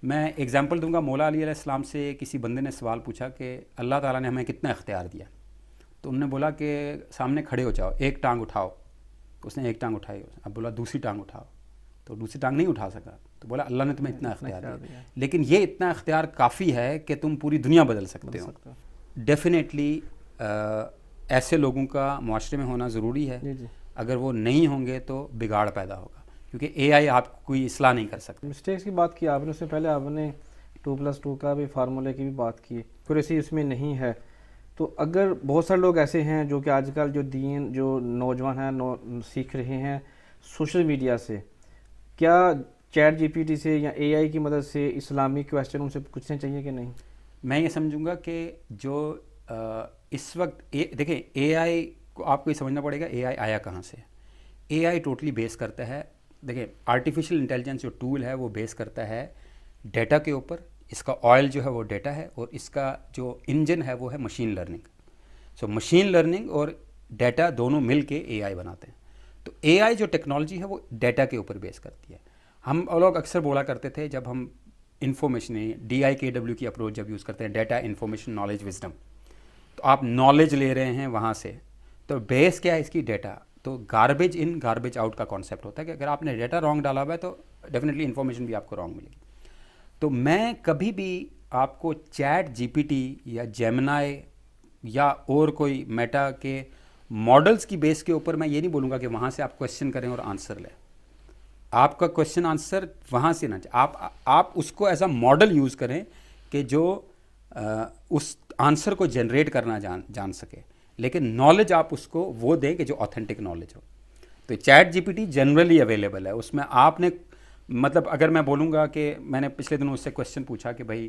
میں ایگزامپل دوں گا، مولا علی علیہ السلام سے کسی بندے نے سوال پوچھا کہ اللہ تعالیٰ نے ہمیں کتنا اختیار دیا، تو انہوں نے بولا کہ سامنے کھڑے ہو جاؤ، ایک ٹانگ اٹھاؤ، تو اس نے ایک ٹانگ اٹھائی، اب بولا دوسری ٹانگ اٹھاؤ، تو دوسری ٹانگ نہیں اٹھا سکا، تو بولا اللہ نے تمہیں اتنا اختیار دیا، لیکن یہ اتنا اختیار کافی ہے کہ تم پوری دنیا بدل سکتے ہو۔ ڈیفینیٹلی ایسے لوگوں کا معاشرے میں ہونا ضروری ہے، اگر وہ نہیں ہوں گے تو بگاڑ پیدا ہوگا، کیونکہ اے آئی آپ کو کوئی اصلاح نہیں کر سکتا۔ مسٹیکس کی بات کی آپ نے، اس سے پہلے آپ نے 2+2 کا بھی فارمولے کی بھی بات کی، ایکوریسی اس میں نہیں ہے، تو اگر بہت سارے لوگ ایسے ہیں جو کہ آج کل جو نوجوان ہیں سیکھ رہے ہیں سوشل میڈیا سے، کیا چیٹ جی پی ٹی سے یا اے آئی کی مدد سے اسلامی کویسچن ان سے پوچھنے چاہیے کہ نہیں؟ میں یہ سمجھوں گا کہ جو اس وقت دیکھیں اے آئی کو آپ کو یہ سمجھنا پڑے گا اے آئی آیا کہاں سے۔ اے آئی ٹوٹلی بیس کرتا ہے، دیکھیں آرٹیفیشیل انٹیلیجنس جو ٹول ہے وہ بیس کرتا ہے ڈیٹا کے اوپر، اس کا آئل جو ہے وہ ڈیٹا ہے، اور اس کا جو انجن ہے وہ ہے machine learning. So machine learning اور ڈیٹا دونوں مل کے اے آئی بناتے ہیں۔ تو اے آئی جو ٹیکنالوجی ہے وہ ڈیٹا کے اوپر بیس کرتی ہے۔ ہم لوگ اکثر بولا کرتے تھے جب ہم انفارمیشن DIKW کی اپروچ جب یوز کرتے ہیں، ڈیٹا انفارمیشن نالج وزڈم، تو آپ نالج لے رہے ہیں وہاں سے، تو بیس کیا ہے اس کی؟ ڈیٹا۔ تو گاربیج ان گاربیج آؤٹ کا کانسیپٹ ہوتا ہے کہ اگر آپ نے ڈیٹا رانگ ڈالا ہوا ہے تو ڈیفینیٹلی انفارمیشن بھی آپ کو رانگ ملے گی۔ تو میں کبھی بھی آپ کو چیٹ جی پی ٹی یا جیمنائی یا اور کوئی میٹا کے ماڈلز کی بیس کے اوپر میں یہ نہیں بولوں گا کہ وہاں سے آپ کویشچن کریں اور آنسر لیں۔ آپ کا کویشچن آنسر وہاں سے نہ آپ اس کو ایز اے ماڈل یوز کریں کہ جو اس آنسر کو جنریٹ کرنا جان سکے، لیکن نالج آپ اس کو وہ دیں کہ جو آتھینٹک نالج ہو۔ تو ChatGPT generally available ہے، اس میں آپ نے مطلب اگر میں بولوں گا کہ میں نے پچھلے دنوں اس سے کویشچن پوچھا کہ بھائی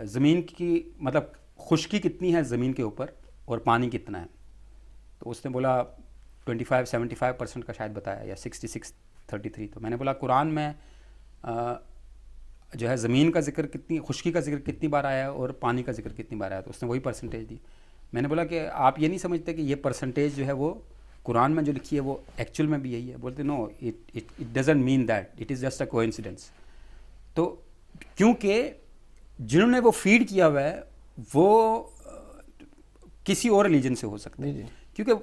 زمین کی مطلب خشکی کتنی ہے زمین کے اوپر اور پانی کتنا ہے، تو اس نے بولا 75-75% کا شاید بتایا، یا 66-33۔ تو میں نے بولا قرآن میں جو ہے زمین کا ذکر کتنی، خشکی کا ذکر کتنی بار آیا ہے اور پانی کا ذکر کتنی بار آیا ہے، تو اس نے وہی پرسنٹیج دی۔ میں نے بولا کہ آپ یہ نہیں سمجھتے کہ یہ پرسنٹیج جو ہے وہ قرآن میں جو لکھی ہے وہ ایکچوئل میں بھی یہی ہے؟ بولتے no, it doesn't mean that, it is just a coincidence. تو کیونکہ جنہوں نے وہ فیڈ کیا ہوا ہے وہ کسی اور ریلیجن سے ہو سکتا ہے، کیونکہ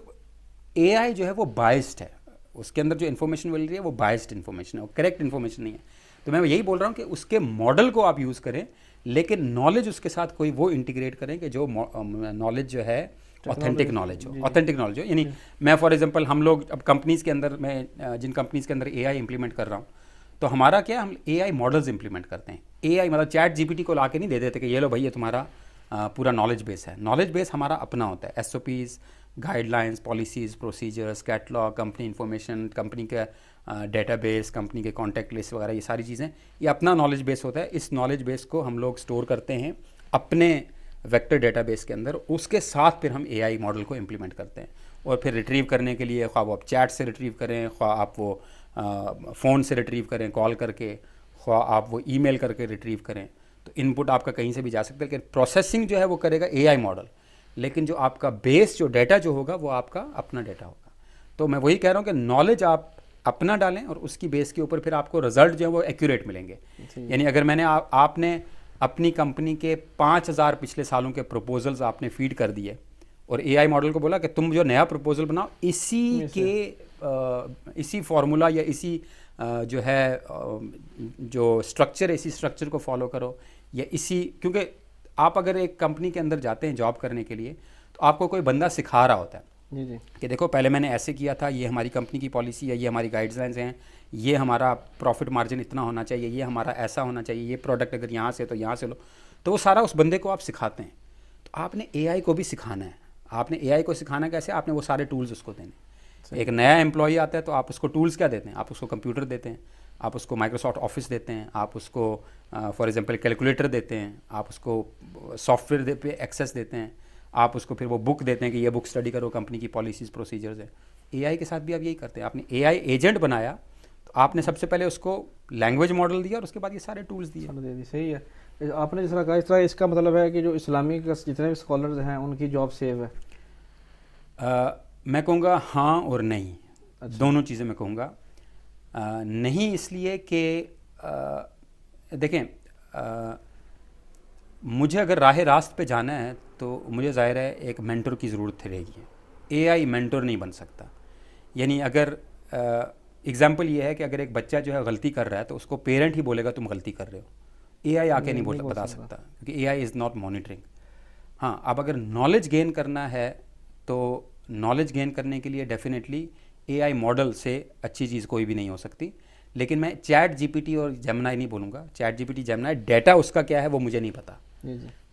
اے آئی جو ہے وہ بائسڈ ہے، اس کے اندر جو انفارمیشن مل رہی ہے وہ بائسڈ انفارمیشن ہے، وہ کریکٹ انفارمیشن نہیں ہے۔ تو میں یہی بول رہا ہوں کہ اس کے ماڈل کو آپ یوز کریں، لیکن نالج اس کے ساتھ کوئی وہ انٹیگریٹ کریں کہ جو نالج جو ہے آتھینٹک نالج ہو، آتھینٹک نالج ہو۔ یعنی میں فار ایگزامپل ہم لوگ اب کمپنیز کے اندر، میں جن کمپنیز کے اندر اے آئی امپلیمنٹ کر رہا ہوں، تو ہمارا کیا، ہم اے آئی ماڈلز امپلیمنٹ کرتے ہیں۔ اے آئی مطلب چیٹ جی پی ٹی کو لا کے نہیں دے دیتے کہ یہ لو بھائی یہ تمہارا پورا نالج بیس ہے۔ نالج بیس ہمارا اپنا ہوتا ہے، S O Ps, guidelines, policies, procedures, catalogue, company information, company کا ڈیٹا بیس، کمپنی کے کانٹیکٹ لسٹ وغیرہ، یہ ساری چیزیں یہ اپنا نالج بیس ہوتا ہے۔ اس نالج بیس کو ہم لوگ اسٹور کرتے ہیں اپنے ویکٹر ڈیٹا بیس کے اندر، اس کے ساتھ پھر ہم اے آئی ماڈل کو امپلیمنٹ کرتے ہیں، اور پھر ریٹریو کرنے کے لیے خواہ وہ آپ چیٹ سے ریٹریو کریں، خواہ آپ وہ فون سے ریٹریو کریں کال کر کے، خواہ آپ وہ ای میل کر کے ریٹریو کریں، تو ان پٹ آپ کا کہیں سے بھی جا سکتا ہے، لیکن پروسیسنگ جو ہے وہ کرے گا اے آئی ماڈل، لیکن جو آپ کا بیس جو ڈیٹا جو ہوگا وہ آپ کا اپنا ڈیٹا ہوگا۔ تو میں وہی کہہ رہا ہوں کہ نالج آپ اپنا ڈالیں اور اس کی بیس کے اوپر پھر آپ کو رزلٹ جو ہے وہ ایکوریٹ ملیں گے۔ یعنی اگر میں نے آپ نے اپنی کمپنی کے 5000 پچھلے سالوں کے پروپوزلز آپ نے فیڈ کر دیے، اور اے آئی ماڈل کو بولا کہ تم جو نیا پروپوزل بناؤ اسی فارمولا یا اسی جو ہے جو اسٹرکچر ہے اسی اسٹرکچر کو فالو کرو، یا اسی، کیونکہ آپ اگر ایک کمپنی کے اندر جاتے ہیں جاب کرنے کے لیے تو آپ کو کوئی بندہ سکھا رہا ہوتا ہے کہ دیکھو پہلے میں نے ایسے کیا تھا، یہ ہماری کمپنی کی پالیسی ہے، یہ ہماری گائیڈ لائنز ہیں، یہ ہمارا پروفٹ مارجن اتنا ہونا چاہیے، یہ ہمارا ایسا ہونا چاہیے، یہ پروڈکٹ اگر یہاں سے تو یہاں سے لو، تو وہ سارا اس بندے کو آپ سکھاتے ہیں۔ تو آپ نے اے آئی کو بھی سکھانا ہے، آپ نے اے آئی کو سکھانا کیسے؟ آپ نے وہ سارے ٹولز اس کو دینے۔ ایک نیا امپلائی آتا ہے تو آپ اس کو ٹولز کیا دیتے ہیں؟ آپ اس کو کمپیوٹر دیتے ہیں، آپ اس کو مائکروسافٹ آفس دیتے ہیں، آپ اس کو فار ایگزامپل کیلکولیٹر دیتے ہیں، آپ اس کو سافٹ ویئر پہ ایکسیس دیتے ہیں، آپ اس کو پھر وہ بک دیتے ہیں کہ یہ بک اسٹڈی کرو، کمپنی کی پالیسیز پروسیجرز ہیں۔ اے آئی کے ساتھ بھی آپ یہی کرتے ہیں، آپ نے اے آئی ایجنٹ بنایا تو آپ نے سب سے پہلے اس کو لینگویج ماڈل دیا اور اس کے بعد یہ سارے ٹولز دیے۔ صحیح ہے، آپ نے جس طرح کہا اس طرح اس کا مطلب ہے کہ جو اسلامی جتنے بھی اسکالرز ہیں ان کی جاب سیو ہے؟ میں کہوں گا ہاں اور نہیں، دونوں چیزیں میں کہوں گا۔ نہیں اس لیے کہ دیکھیں مجھے اگر راہ راست پہ جانا ہے تو مجھے ظاہر ہے ایک مینٹور کی ضرورت رہے گی. اے آئی مینٹور نہیں بن سکتا. یعنی اگر اگزامپل یہ ہے کہ اگر ایک بچہ جو ہے غلطی کر رہا ہے تو اس کو پیرنٹ ہی بولے گا تم غلطی کر رہے ہو, اے آئی آ کے نہیں بتا سکتا, کیونکہ اے آئی از ناٹ مانیٹرنگ. ہاں, اب اگر نالج گین کرنا ہے تو نالج گین کرنے کے لیے ڈیفینیٹلی اے آئی ماڈل سے اچھی چیز کوئی بھی نہیں ہو سکتی. لیکن میں چیٹ جی پی ٹی اور جیمنائی نہیں بولوں گا. ChatGPT Gemini data اس کا کیا ہے وہ مجھے نہیں پتا,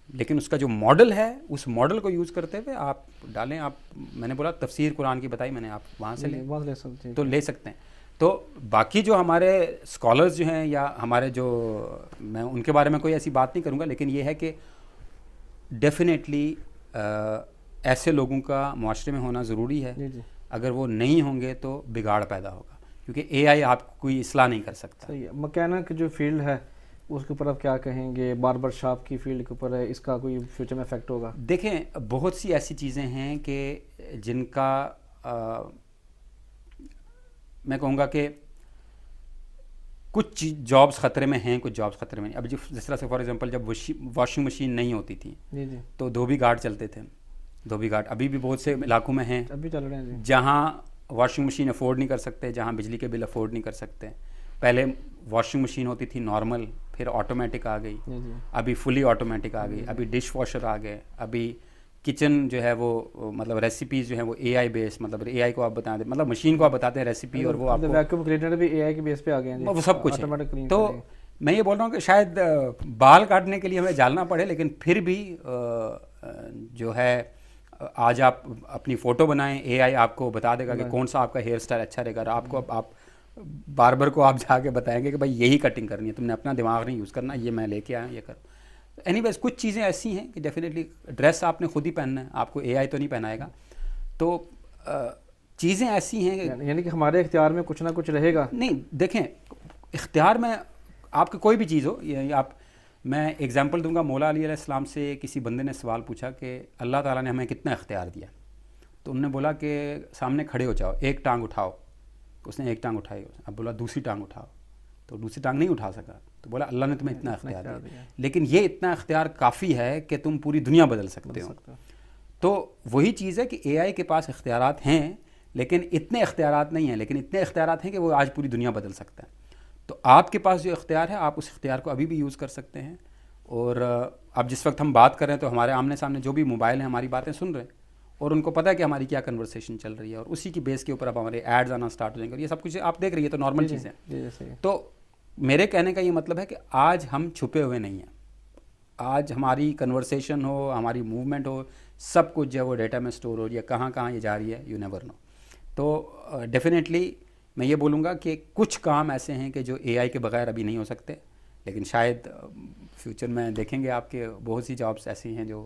لیکن اس کا جو ماڈل ہے اس ماڈل کو یوز کرتے ہوئے آپ ڈالیں. آپ میں نے بولا تفسیر قرآن کی بتائی میں نے, آپ وہاں سے لیں تو لے سکتے ہیں. تو باقی جو ہمارے اسکالرز جو ہیں یا ہمارے جو, میں ان کے بارے میں کوئی ایسی بات نہیں کروں گا, لیکن یہ ہے کہ ڈیفینیٹلی ایسے لوگوں کا معاشرے میں ہونا ضروری ہے. اگر وہ نہیں ہوں گے تو بگاڑ پیدا ہوگا, کیونکہ اے آئی آپ کوئی اصلاح نہیں کر سکتا. مکینک جو فیلڈ ہے اس کے اوپر آپ کیا کہیں گے؟ باربر شاپ کی فیلڈ کے اوپر ہے, اس کا کوئی فیوچر میں افیکٹ ہوگا؟ دیکھیں بہت سی ایسی چیزیں ہیں کہ جن کا میں کہوں گا کہ کچھ جابس خطرے میں ہیں, کچھ جابس خطرے میں نہیں. اب جس طرح سے فار ایگزامپل جب واشنگ مشین نہیں ہوتی تھی تو دھوبی گھاٹ چلتے تھے. دھوبی گھاٹ ابھی بھی بہت سے علاقوں میں ہیں, ابھی چل رہے ہیں جہاں واشنگ مشین افورڈ نہیں کر سکتے, جہاں بجلی کے بل افورڈ نہیں کر سکتے. پہلے واشنگ مشین ہوتی تھی نارمل, پھر آٹومیٹک آ گئی, ابھی فلی آٹومیٹک آ گئی, ابھی ڈش واشر آ گئے, ابھی کچن جو ہے وہ مطلب ریسیپیز جو ہیں وہ اے آئی بیس, مطلب اے آئی کو آپ بتائیں دیں, مطلب مشین کو آپ بتاتے ہیں ریسیپی اور وہ آپ کو ویکیوم کلینر بھی اے آئی کے بیس پہ آ گئے ہیں, وہ سب کچھ ہے. تو میں یہ بول رہا ہوں کہ شاید بال کاٹنے کے لیے ہمیں جالنا پڑے, لیکن پھر بھی جو ہے آج آپ اپنی فوٹو بنائیں, اے آئی آپ کو بتا دے گا کہ کون سا آپ کا ہیئر اسٹائل اچھا رہے گا. آپ کو آپ باربر کو آپ جا کے بتائیں گے کہ بھائی یہی کٹنگ کرنی ہے, تم نے اپنا دماغ نہیں یوز کرنا, یہ میں لے کے آیا ہوں, یہ کرو. اینی ویز کچھ چیزیں ایسی ہیں کہ ڈیفینیٹلی ڈریس آپ نے خود ہی پہننا ہے, آپ کو اے آئی تو نہیں پہنائے گا. تو چیزیں ایسی ہیں یعنی کہ ہمارے اختیار میں کچھ نہ کچھ رہے گا. نہیں دیکھیں اختیار میں آپ کی کوئی بھی چیز ہو, آپ میں ایگزامپل دوں گا. مولا علی علیہ السلام سے کسی بندے نے سوال پوچھا کہ اللہ تعالیٰ نے ہمیں کتنا اختیار دیا, تو انہوں نے بولا کہ سامنے کھڑے ہو جاؤ, ایک ٹانگ اٹھاؤ. اس نے ایک ٹانگ اٹھائی, اب بولا دوسری ٹانگ اٹھاؤ, تو دوسری ٹانگ نہیں اٹھا سکا. تو بولا اللہ نے تمہیں اتنا اختیار دیا, لیکن یہ اتنا اختیار کافی ہے کہ تم پوری دنیا بدل سکتے ہو. تو وہی چیز ہے کہ اے آئی کے پاس اختیارات ہیں, لیکن اتنے اختیارات نہیں ہیں, لیکن اتنے اختیارات ہیں کہ وہ آج پوری دنیا بدل سکتا ہے. تو آپ کے پاس جو اختیار ہے آپ اس اختیار کو ابھی بھی یوز کر سکتے ہیں. اور اب جس وقت ہم بات کر رہے ہیں تو ہمارے آمنے سامنے جو بھی موبائل ہیں ہماری باتیں سن رہے ہیں, اور ان کو پتہ ہے کہ ہماری کیا کنورسیشن چل رہی ہے, اور اسی کی بیس کے اوپر اب ہمارے ایڈز آنا اسٹارٹ ہو جائیں گے, اور یہ سب کچھ آپ دیکھ رہی ہے تو نارمل چیزیں. تو میرے کہنے کا یہ مطلب ہے کہ آج ہم چھپے ہوئے نہیں ہیں. آج ہماری کنورسیشن ہو, ہماری موومنٹ ہو, سب کچھ جو ہے وہ ڈیٹا میں اسٹور ہو رہی ہے, کہاں یہ جا رہی ہے, یو نیور نو. تو ڈیفینیٹلی میں یہ بولوں گا کہ کچھ کام ایسے ہیں کہ جو اے آئی کے بغیر ابھی نہیں ہو سکتے, لیکن شاید فیوچر میں دیکھیں گے آپ کے بہت سی جابس ایسی ہیں جو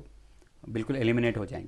بالکل ایلیمنیٹ ہو جائیں گی.